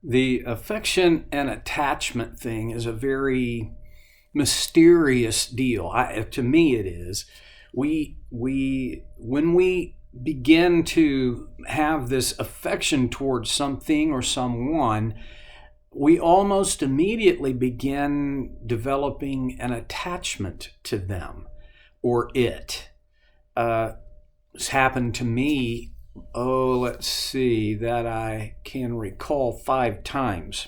The affection and attachment thing is a very mysterious deal. To me, it is. We when we begin to have this affection towards something or someone, we almost immediately begin developing an attachment to them or it. It's happened to me, let's see, that I can recall 5 times.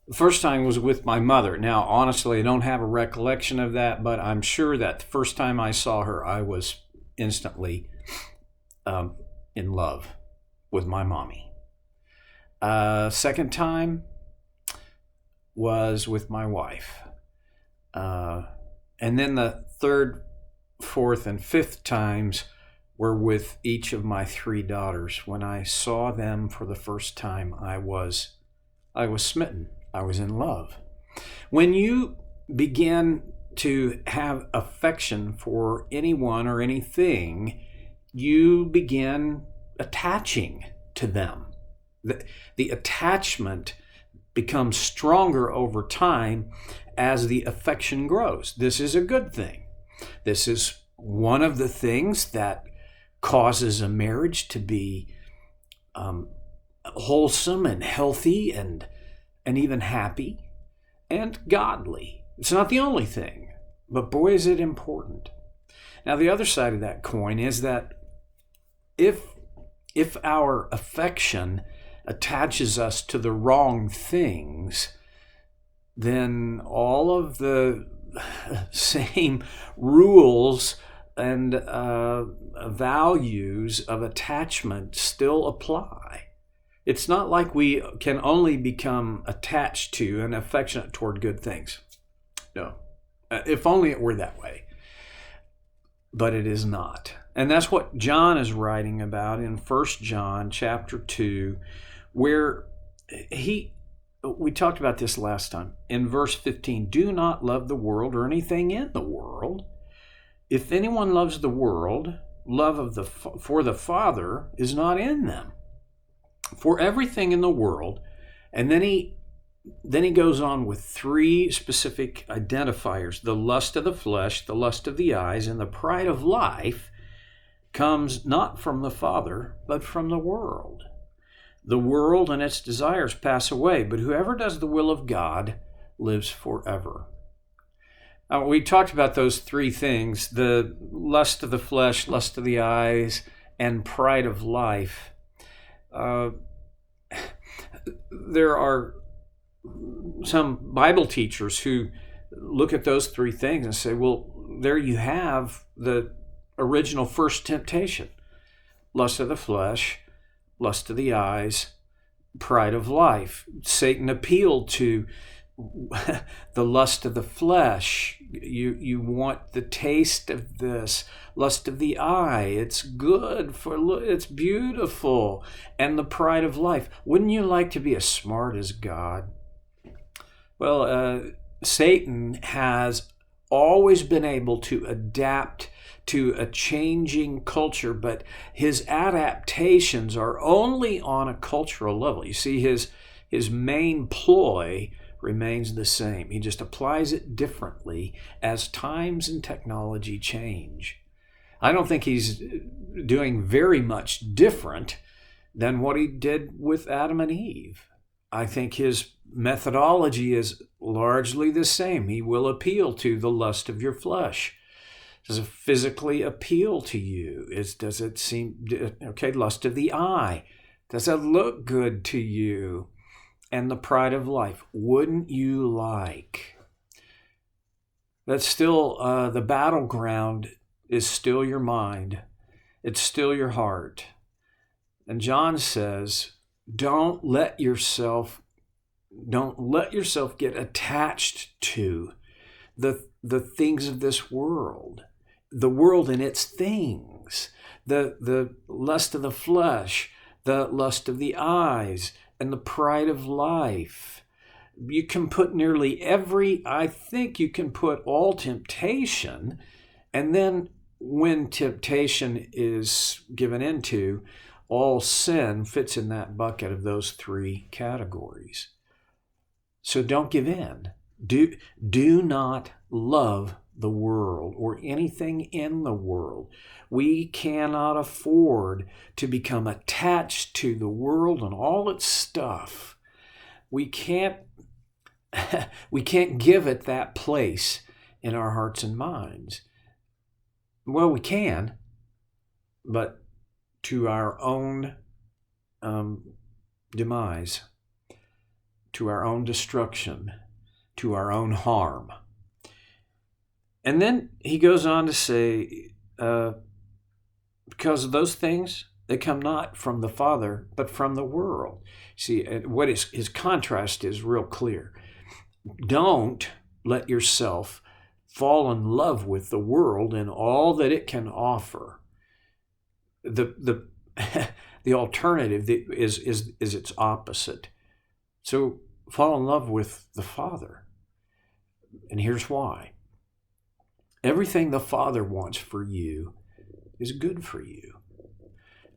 The first time was with my mother. Now, honestly, I don't have a recollection of that, but I'm sure that the first time I saw her, I was instantly in love with my mommy. Second time was with my wife. And then the third, fourth, and fifth times were with each of my 3 daughters. When I saw them for the first time, I was smitten. I was in love. When you begin to have affection for anyone or anything, you begin attaching to them. The attachment becomes stronger over time as the affection grows. This is a good thing. This is one of the things that causes a marriage to be wholesome and healthy and even happy and godly. It's not the only thing, but boy, is it important. Now, the other side of that coin is that if our affection attaches us to the wrong things, then all of the same rules and values of attachment still apply. It's not like we can only become attached to and affectionate toward good things. No. If only it were that way. But it is not. And that's what John is writing about in 1 John chapter 2, where we talked about this last time. In verse 15, do not love the world or anything in the world. If anyone loves the world, love for the Father is not in them. For everything in the world, and then he goes on with 3 specific identifiers. The lust of the flesh, the lust of the eyes, and the pride of life comes not from the Father, but from the world. The world and its desires pass away, but whoever does the will of God lives forever. Now, we talked about those 3 things, the lust of the flesh, lust of the eyes, and pride of life. There are some Bible teachers who look at those 3 things and say, well, there you have the original first temptation. Lust of the flesh, lust of the eyes, pride of life. Satan appealed to the lust of the flesh. You want the taste of this. Lust of the eye, it's good, it's beautiful. And the pride of life. Wouldn't you like to be as smart as God? Well, Satan has always been able to adapt to a changing culture, but his adaptations are only on a cultural level. You see, his main ploy remains the same. He just applies it differently as times and technology change. I don't think he's doing very much different than what he did with Adam and Eve. I think his methodology is largely the same. He will appeal to the lust of your flesh. Does it physically appeal to you? Does it seem, lust of the eye. Does it look good to you? And the pride of life. Wouldn't you like? That's still, the battleground is still your mind. It's still your heart. And John says, don't let yourself get attached to the things of this world, the world and its things, the lust of the flesh, the lust of the eyes, and the pride of life. You can put I think you can put all temptation, and then when temptation is given into, all sin fits in that bucket of those three categories. So don't give in. Do not love the world or anything in the world. We cannot afford to become attached to the world and all its stuff. We can't give it that place in our hearts and minds. Well, we can, but to our own demise, to our own destruction, to our own harm. And then he goes on to say, because of those things, they come not from the Father, but from the world. See, what his contrast is real clear. Don't let yourself fall in love with the world and all that it can offer. The alternative is its opposite. So fall in love with the Father. And here's why. Everything the Father wants for you is good for you.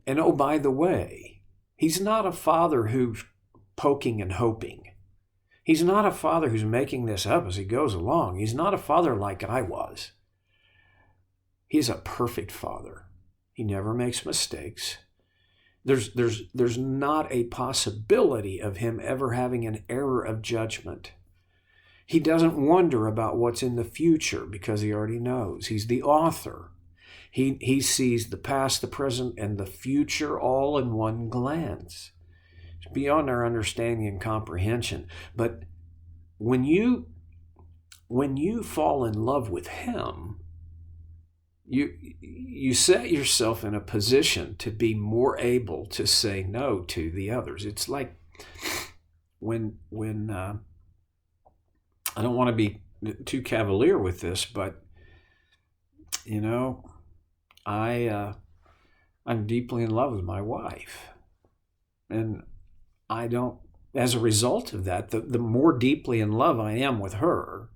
And oh, by the way, he's not a father who's poking and hoping. He's not a father who's making this up as he goes along. He's not a father like I was. He's a perfect father. He never makes mistakes. There's not a possibility of him ever having an error of judgment. He doesn't wonder about what's in the future because he already knows. He's the author. He sees the past, the present, and the future all in one glance. It's beyond our understanding and comprehension. But when you fall in love with him, you set yourself in a position to be more able to say no to the others. It's like when I don't want to be too cavalier with this, but I'm deeply in love with my wife, and I don't. As a result of that, the more deeply in love I am with her,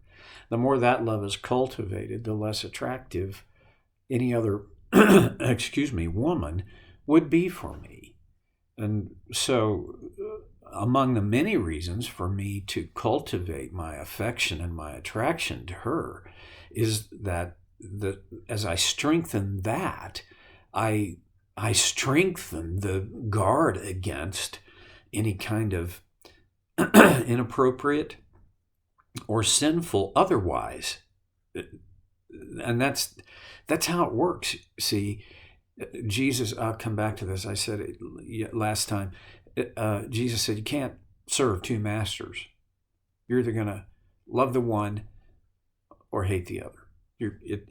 the more that love is cultivated, the less attractive any other, woman would be for me. And so among the many reasons for me to cultivate my affection and my attraction to her is that as I strengthen that, I strengthen the guard against any kind of inappropriate or sinful otherwise. And that's how it works. See, Jesus, I'll come back to this. I said it last time. Jesus said you can't serve two masters. You're either going to love the one or hate the other.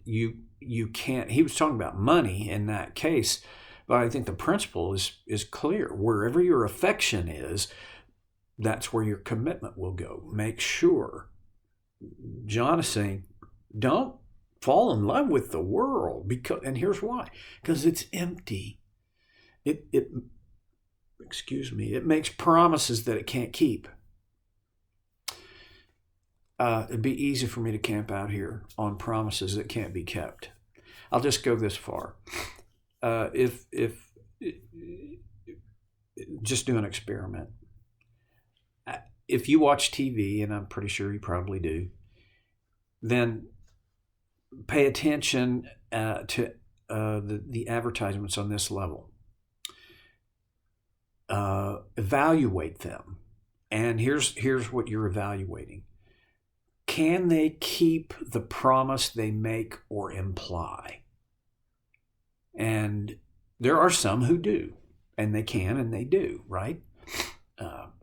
You can't. He was talking about money in that case, but I think the principle is clear. Wherever your affection is, that's where your commitment will go. Make sure. John is saying, don't fall in love with the world, and here's why. Because it's empty. It makes promises that it can't keep. It'd be easy for me to camp out here on promises that can't be kept. I'll just go this far. If just do an experiment. If you watch TV, and I'm pretty sure you probably do, then pay attention to the advertisements on this level. Evaluate them. And here's what you're evaluating. Can they keep the promise they make or imply? And there are some who do, and they can and they do, right?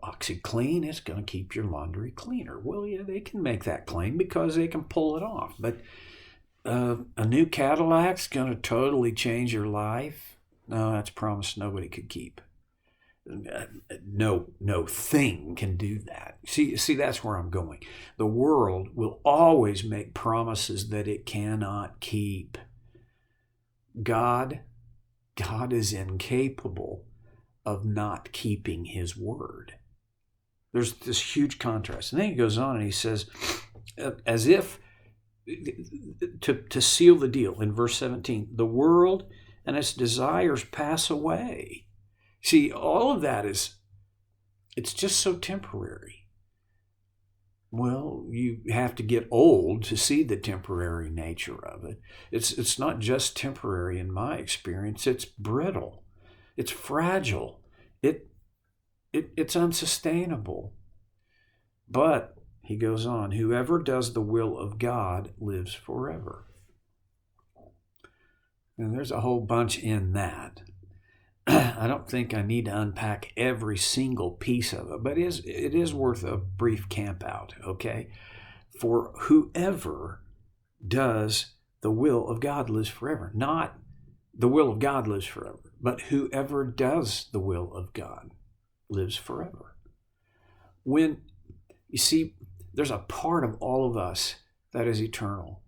OxyClean is going to keep your laundry cleaner. Well, yeah, they can make that claim because they can pull it off. But a new Cadillac's going to totally change your life. No, that's a promise nobody could keep. No thing can do that. See, that's where I'm going. The world will always make promises that it cannot keep. God is incapable of not keeping his word. There's this huge contrast. And then he goes on and he says, as if to seal the deal in verse 17, the world and its desires pass away, See, all of that it's just so temporary. Well, you have to get old to see the temporary nature of it. It's not just temporary in my experience. It's brittle. It's fragile. It's unsustainable. But he goes on, whoever does the will of God lives forever. And there's a whole bunch in that. I don't think I need to unpack every single piece of it, but it is worth a brief camp out, okay? For whoever does the will of God lives forever. Not the will of God lives forever, but whoever does the will of God lives forever. When, you see, there's a part of all of us that is eternal.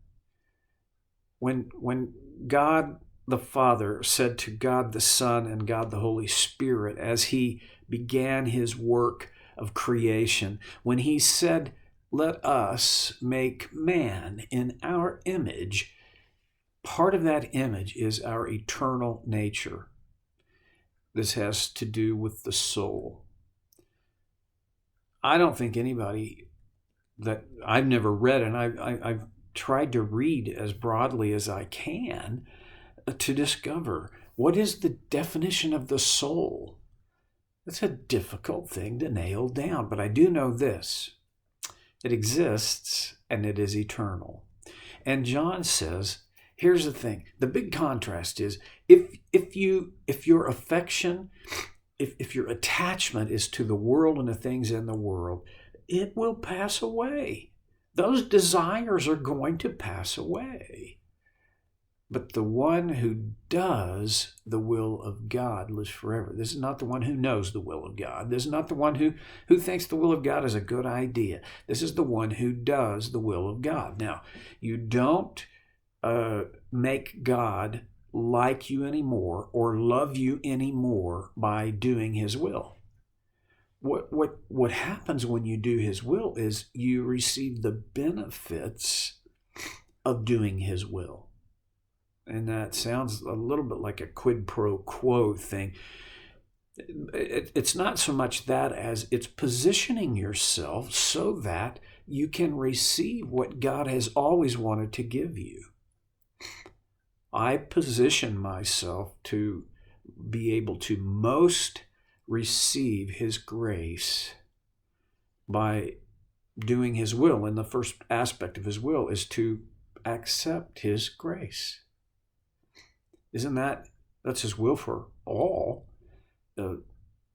When God the Father said to God the Son and God the Holy Spirit as he began his work of creation, when he said, let us make man in our image, part of that image is our eternal nature. This has to do with the soul. I don't think anybody that I've never read, and I've tried to read as broadly as I can to discover what is the definition of the soul. It's a difficult thing to nail down, but I do know this. It exists and it is eternal. And John says, here's the thing. The big contrast is if your affection, if your attachment is to the world and the things in the world, it will pass away. Those desires are going to pass away. But the one who does the will of God lives forever. This is not the one who knows the will of God. This is not the one who thinks the will of God is a good idea. This is the one who does the will of God. Now, you don't make God like you anymore or love you anymore by doing his will. What happens when you do his will is you receive the benefits of doing his will. And that sounds a little bit like a quid pro quo thing. It's not so much that as it's positioning yourself so that you can receive what God has always wanted to give you. I position myself to be able to most receive his grace by doing his will. And the first aspect of his will is to accept his grace. That's his will for all.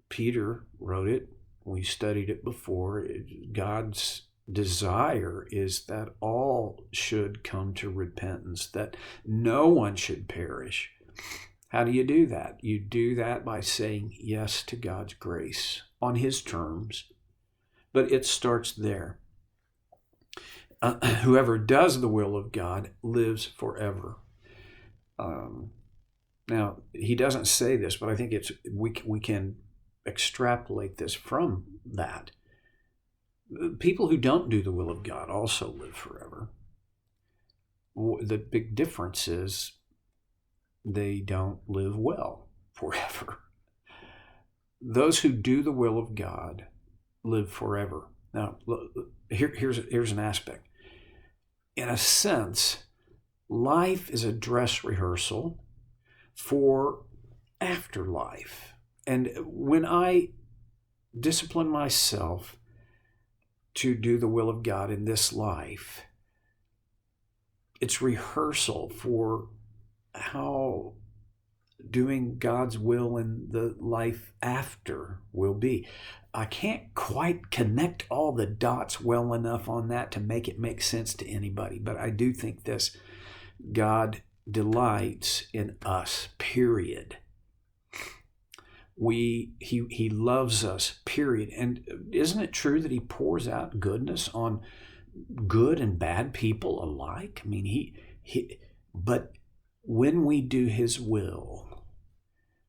Peter wrote it. We studied it before. God's desire is that all should come to repentance, that no one should perish. How do you do that? You do that by saying yes to God's grace on his terms. But it starts there. Whoever does the will of God lives forever. Now, he doesn't say this, but I think we can extrapolate this from that. People who don't do the will of God also live forever. The big difference is they don't live well forever. Those who do the will of God live forever. Now, here's an aspect. In a sense, life is a dress rehearsal for afterlife. And when I discipline myself to do the will of God in this life, it's rehearsal for how doing God's will in the life after will be. I can't quite connect all the dots well enough on that to make it make sense to anybody, but I do think this: God delights in us, period. He loves us, period. And isn't it true that he pours out goodness on good and bad people alike? I mean, but when we do his will,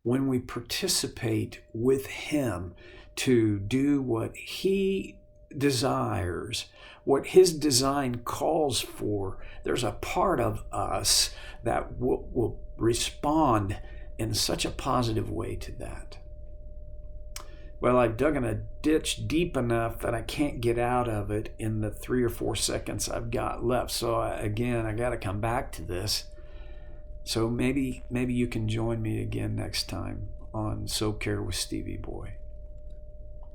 when we participate with him to do what he desires, what his design calls for, there's a part of us that will respond in such a positive way to that. well, I've dug in a ditch deep enough that I can't get out of it in the 3 or 4 seconds I've got left. So I got to come back to this. So maybe you can join me again next time on Soap Care with Stevie Boy.